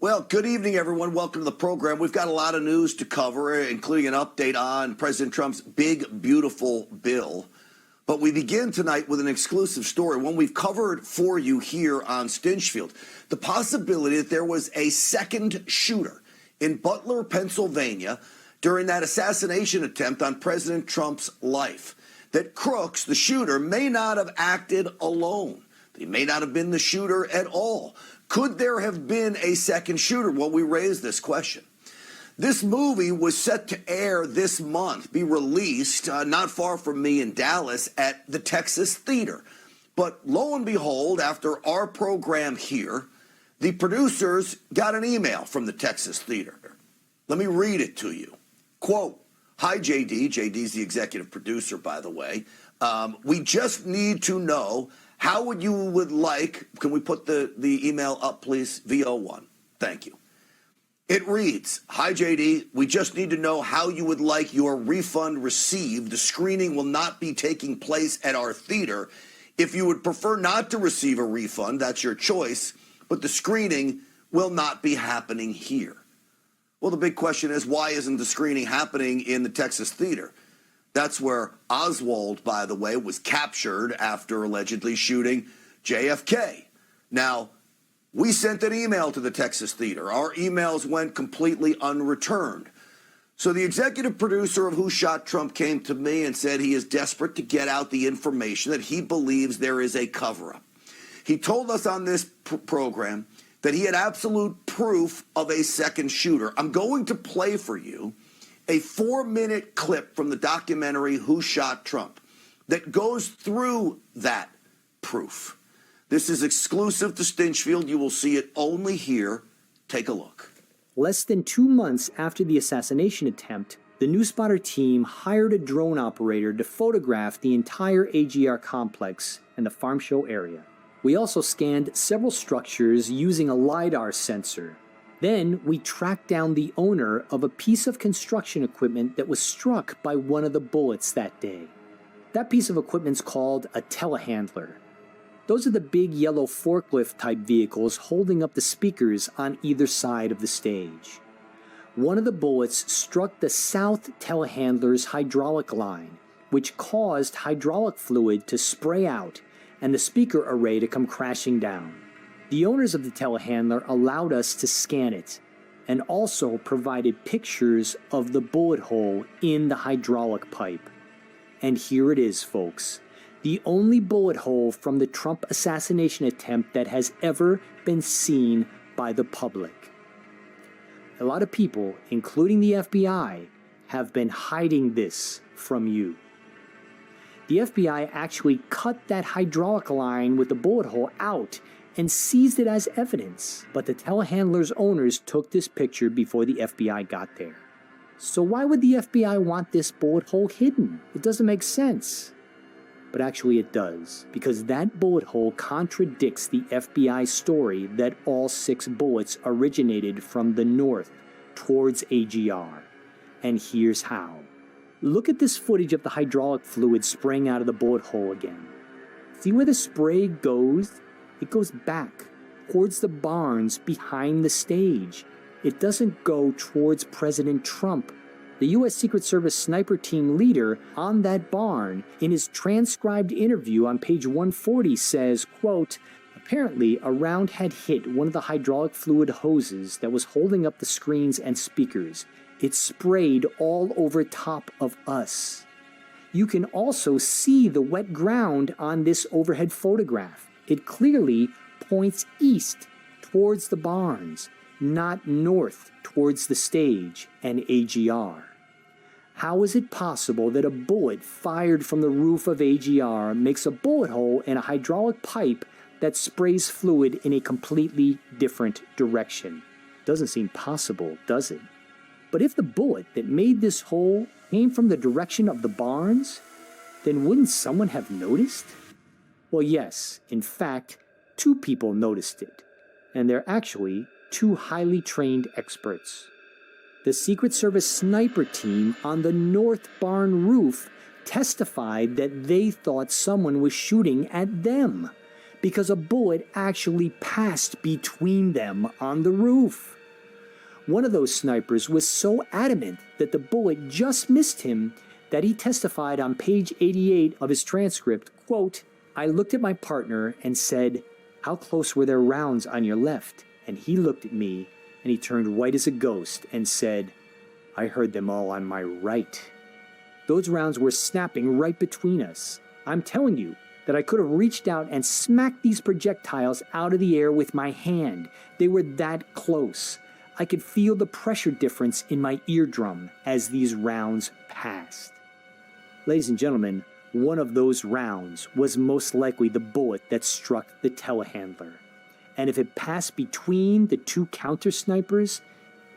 Well, good evening, everyone. Welcome to the program. We've got a lot of news to cover, including an update on President Trump's big, beautiful bill. But we begin tonight with an exclusive story, one we've covered for you here on Stinchfield. The possibility that there was a second shooter in Butler, Pennsylvania, during that assassination attempt on President Trump's life. That Crooks, the shooter, may not have acted alone. He may not have been the shooter at all. Could there have been a second shooter? Well, we raised this question. This movie was set to air this month, be released not far from me in Dallas at the Texas Theater. But lo and behold, after our program here, the producers got an email from the Texas Theater. Let me read it to you. Quote, "Hi, JD." JD's the executive producer, by the way. "We just need to know how you would like," can we put the email up, please? VO1. Thank you. It reads, "Hi, JD. We just need to know how you would like your refund received. The screening will not be taking place at our theater. If you would prefer not to receive a refund, that's your choice, but the screening will not be happening here." Well, the big question is, why isn't the screening happening in the Texas Theater? That's where Oswald, by the way, was captured after allegedly shooting JFK. Now, we sent an email to the Texas Theater. Our emails went completely unreturned. So the executive producer of Who Shot Trump came to me and said he is desperate to get out the information that he believes there is a cover-up. He told us on this program that he had absolute proof of a second shooter. I'm going to play for you a 4-minute clip from the documentary Who Shot Trump that goes through that proof. This is exclusive to Stinchfield. You will see it only here. Take a look. Less than 2 months after the assassination attempt, the NewsSpotter team hired a drone operator to photograph the entire AGR complex and the farm show area. We also scanned several structures using a LiDAR sensor. Then we tracked down the owner of a piece of construction equipment that was struck by one of the bullets that day. That piece of equipment's called a telehandler. Those are the big yellow forklift type vehicles holding up the speakers on either side of the stage. One of the bullets struck the south telehandler's hydraulic line, which caused hydraulic fluid to spray out and the speaker array to come crashing down. The owners of the telehandler allowed us to scan it and also provided pictures of the bullet hole in the hydraulic pipe. And here it is, folks. The only bullet hole from the Trump assassination attempt that has ever been seen by the public. A lot of people, including the FBI, have been hiding this from you. The FBI actually cut that hydraulic line with the bullet hole out and seized it as evidence. But the telehandler's owners took this picture before the FBI got there. So why would the FBI want this bullet hole hidden? It doesn't make sense. But actually it does, because that bullet hole contradicts the FBI story that all 6 bullets originated from the north towards AGR. And here's how. Look at this footage of the hydraulic fluid spraying out of the bullet hole again. See where the spray goes? It goes back towards the barns behind the stage. It doesn't go towards President Trump. The U.S. Secret Service sniper team leader on that barn, in his transcribed interview on page 140, says, quote, "Apparently, a round had hit one of the hydraulic fluid hoses that was holding up the screens and speakers. It sprayed all over top of us." You can also see the wet ground on this overhead photograph. It clearly points east towards the barns, not north towards the stage and AGR. How is it possible that a bullet fired from the roof of AGR makes a bullet hole in a hydraulic pipe that sprays fluid in a completely different direction? Doesn't seem possible, does it? But if the bullet that made this hole came from the direction of the barns, then wouldn't someone have noticed? Well, yes, in fact, 2 people noticed it, and they're actually 2 highly trained experts. The Secret Service sniper team on the north barn roof testified that they thought someone was shooting at them because a bullet actually passed between them on the roof. One of those snipers was so adamant that the bullet just missed him that he testified on page 88 of his transcript, quote, "I looked at my partner and said, 'How close were there rounds on your left?' And he looked at me and he turned white as a ghost and said, 'I heard them all on my right.' Those rounds were snapping right between us. I'm telling you that I could have reached out and smacked these projectiles out of the air with my hand. They were that close. I could feel the pressure difference in my eardrum as these rounds passed." Ladies and gentlemen, one of those rounds was most likely the bullet that struck the telehandler. And if it passed between the two counter snipers,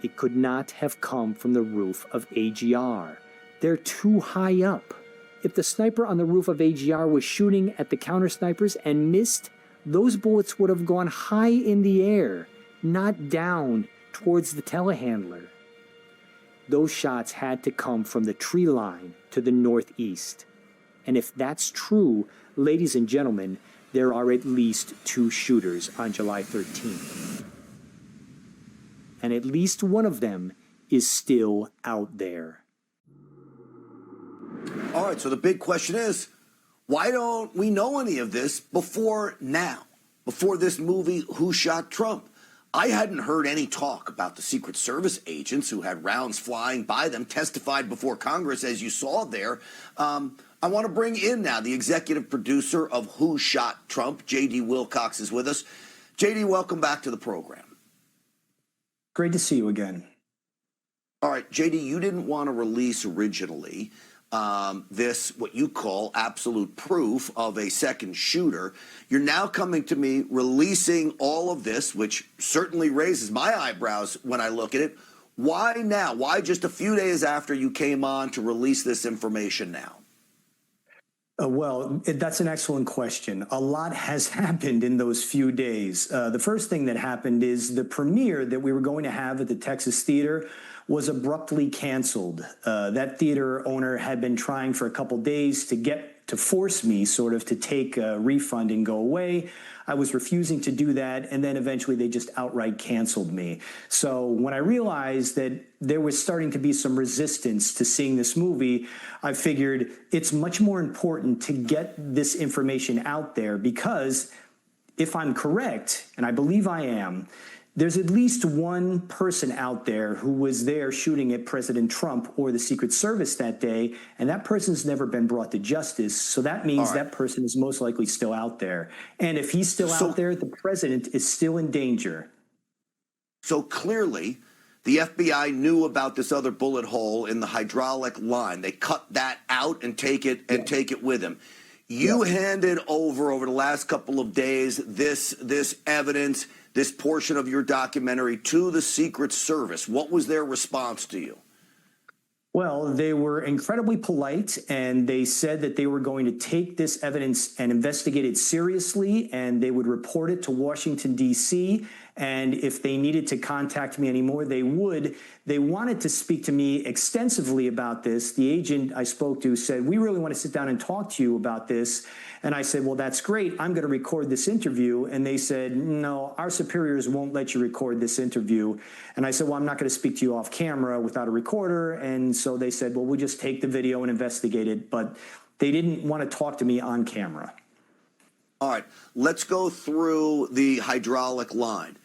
it could not have come from the roof of AGR. They're too high up. If the sniper on the roof of AGR was shooting at the counter snipers and missed, those bullets would have gone high in the air, not down towards the telehandler. Those shots had to come from the tree line to the northeast. And if that's true, ladies and gentlemen, there are at least 2 shooters on July 13th. And at least one of them is still out there. All right, so the big question is, why don't we know any of this before now, before this movie, Who Shot Trump? I hadn't heard any talk about the Secret Service agents who had rounds flying by them, testified before Congress, as you saw there. I want to bring in now the executive producer of Who Shot Trump. J.D. Wilcox is with us. J.D., welcome back to the program. Great to see you again. All right, J.D., you didn't want to release originally this, what you call absolute proof of a second shooter. You're now coming to me releasing all of this, which certainly raises my eyebrows when I look at it. Why now? Why just a few days after you came on to release this information now? Well, that's an excellent question. A lot has happened in those few days. The first thing that happened is the premiere that we were going to have at the Texas Theater was abruptly canceled. That theater owner had been trying for a couple days to force me sort of to take a refund and go away. I was refusing to do that, and then eventually they just outright canceled me. So when I realized that there was starting to be some resistance to seeing this movie, I figured it's much more important to get this information out there, because if I'm correct, and I believe I am, there's at least one person out there who was there shooting at President Trump or the Secret Service that day, and that person's never been brought to justice. So that means that person is most likely still out there. And if he's still out there, the president is still in danger. So clearly, the FBI knew about this other bullet hole in the hydraulic line. They cut that out and take it with them. You handed over the last couple of days this evidence, this portion of your documentary, to the Secret Service. What was their response to you? Well, they were incredibly polite, and they said that they were going to take this evidence and investigate it seriously, and they would report it to Washington, D.C., and if they needed to contact me anymore, they would. They wanted to speak to me extensively about this. The agent I spoke to said, "We really want to sit down and talk to you about this." And I said, "Well, that's great. I'm going to record this interview." And they said, "No, our superiors won't let you record this interview." And I said, "Well, I'm not going to speak to you off camera without a recorder." And so they said, "Well, we'll just take the video and investigate it." But they didn't want to talk to me on camera. All right, let's go through the hydraulic line.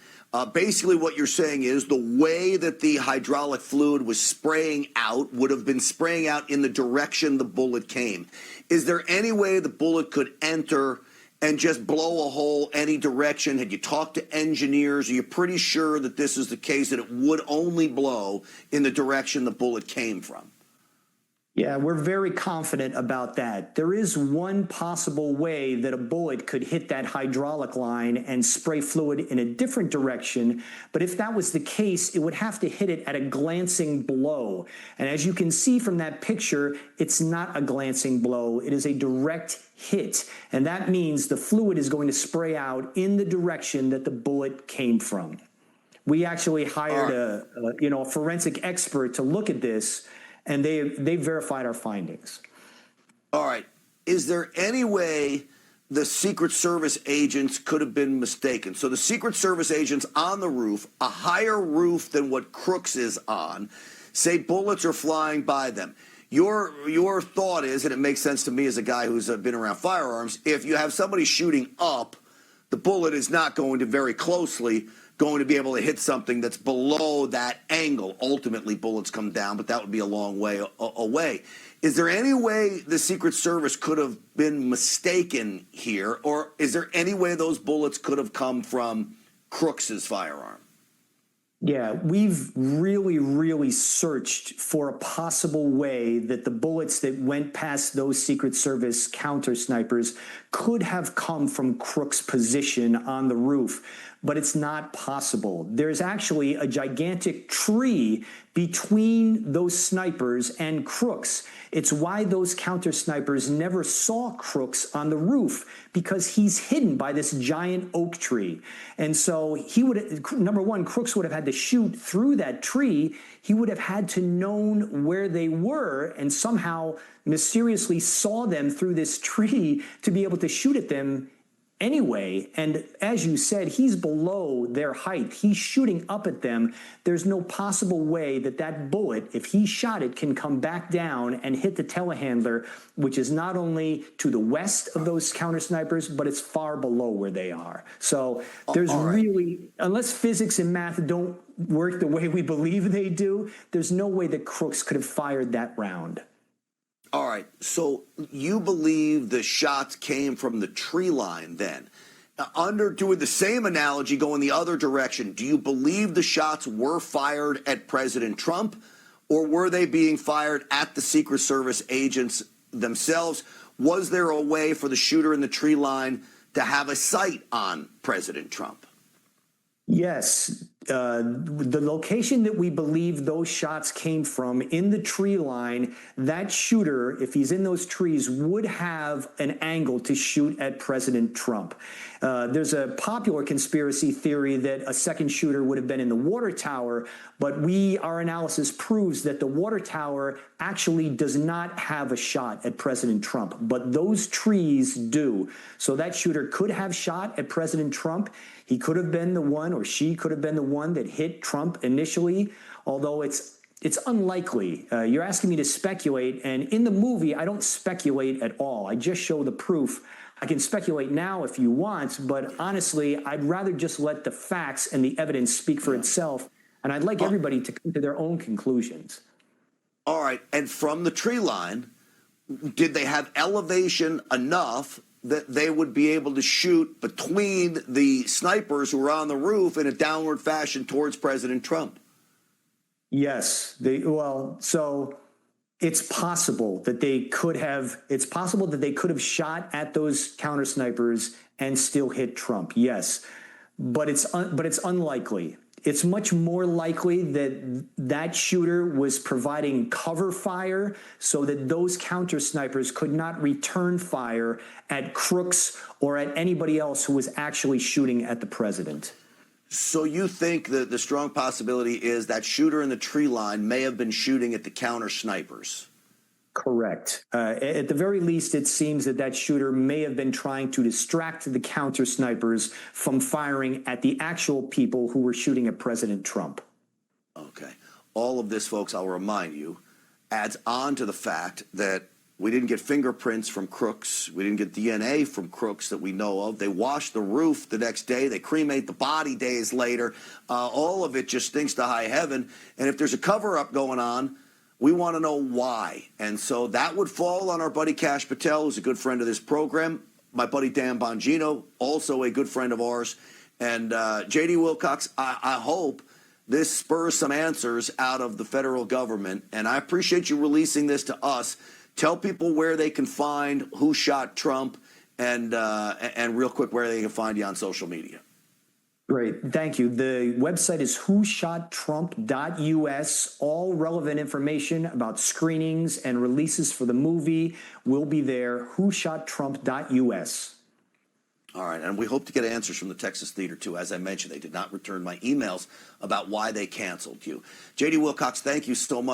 Basically, what you're saying is the way that the hydraulic fluid was spraying out would have been spraying out in the direction the bullet came. Is there any way the bullet could enter and just blow a hole any direction? Had you talked to engineers? Are you pretty sure that this is the case, that it would only blow in the direction the bullet came from? Yeah, we're very confident about that. There is one possible way that a bullet could hit that hydraulic line and spray fluid in a different direction, but if that was the case, it would have to hit it at a glancing blow. And as you can see from that picture, it's not a glancing blow, it is a direct hit. And that means the fluid is going to spray out in the direction that the bullet came from. We actually hired a forensic expert to look at this, and they verified our findings. All right. Is there any way the Secret Service agents could have been mistaken. So the Secret Service agents on the roof, a higher roof than what Crooks is on, say bullets are flying by them. Your thought is, and it makes sense to me as a guy who's been around firearms, if you have somebody shooting up, the bullet is not going to very closely going to be able to hit something that's below that angle. Ultimately, bullets come down, but that would be a long way away. Is there any way the Secret Service could have been mistaken here, or is there any way those bullets could have come from Crooks's firearm? Yeah, we've really searched for a possible way that the bullets that went past those Secret Service counter snipers could have come from Crook's position on the roof, but it's not possible. There's actually a gigantic tree between those snipers and Crooks. It's why those counter snipers never saw Crooks on the roof, because he's hidden by this giant oak tree. And so he would, number one, Crooks would have had to shoot through that tree. He would have had to known where they were and somehow mysteriously saw them through this tree to be able to shoot at them anyway. And as you said, he's below their height. He's shooting up at them. There's no possible way that that bullet, if he shot it, can come back down and hit the telehandler, which is not only to the west of those counter snipers, but it's far below where they are. So there's really, unless physics and math don't work the way we believe they do, there's no way that Crooks could have fired that round. All right, so you believe the shots came from the tree line then. Doing the same analogy, going the other direction, do you believe the shots were fired at President Trump, or were they being fired at the Secret Service agents themselves? Was there a way for the shooter in the tree line to have a sight on President Trump? Yes. The location that we believe those shots came from in the tree line, that shooter, if he's in those trees, would have an angle to shoot at President Trump. There's a popular conspiracy theory that a second shooter would have been in the water tower, but our analysis proves that the water tower actually does not have a shot at President Trump, but those trees do. So that shooter could have shot at President Trump. He could have been the one, or she could have been the one that hit Trump initially, although it's unlikely. You're asking me to speculate, and in the movie, I don't speculate at all. I just show the proof. I can speculate now if you want, but honestly, I'd rather just let the facts and the evidence speak for itself, and I'd like everybody to come to their own conclusions. All right, and from the tree line, did they have elevation enough that they would be able to shoot between the snipers who were on the roof in a downward fashion towards President Trump? Yes. So it's possible that they could have shot at those counter snipers and still hit Trump. Yes. But it's unlikely. It's much more likely that that shooter was providing cover fire so that those counter snipers could not return fire at Crooks or at anybody else who was actually shooting at the president. So you think that the strong possibility is that shooter in the tree line may have been shooting at the counter snipers? Correct. At the very least, it seems that shooter may have been trying to distract the counter snipers from firing at the actual people who were shooting at President Trump. Okay. All of this, folks, I'll remind you, adds on to the fact that we didn't get fingerprints from Crooks. We didn't get DNA from Crooks that we know of. They washed the roof the next day. They cremate the body days later. All of it just stinks to high heaven. And if there's a cover-up going on, we want to know why. And so that would fall on our buddy Kash Patel, who's a good friend of this program. My buddy Dan Bongino, also a good friend of ours. And J.D. Wilcox, I hope this spurs some answers out of the federal government. And I appreciate you releasing this to us. Tell people where they can find who shot Trump and real quick where they can find you on social media. Great. Thank you. The website is whoshottrump.us. All relevant information about screenings and releases for the movie will be there. whoshottrump.us. All right. And we hope to get answers from the Texas Theater, too. As I mentioned, they did not return my emails about why they canceled you. J.D. Wilcox, thank you so much.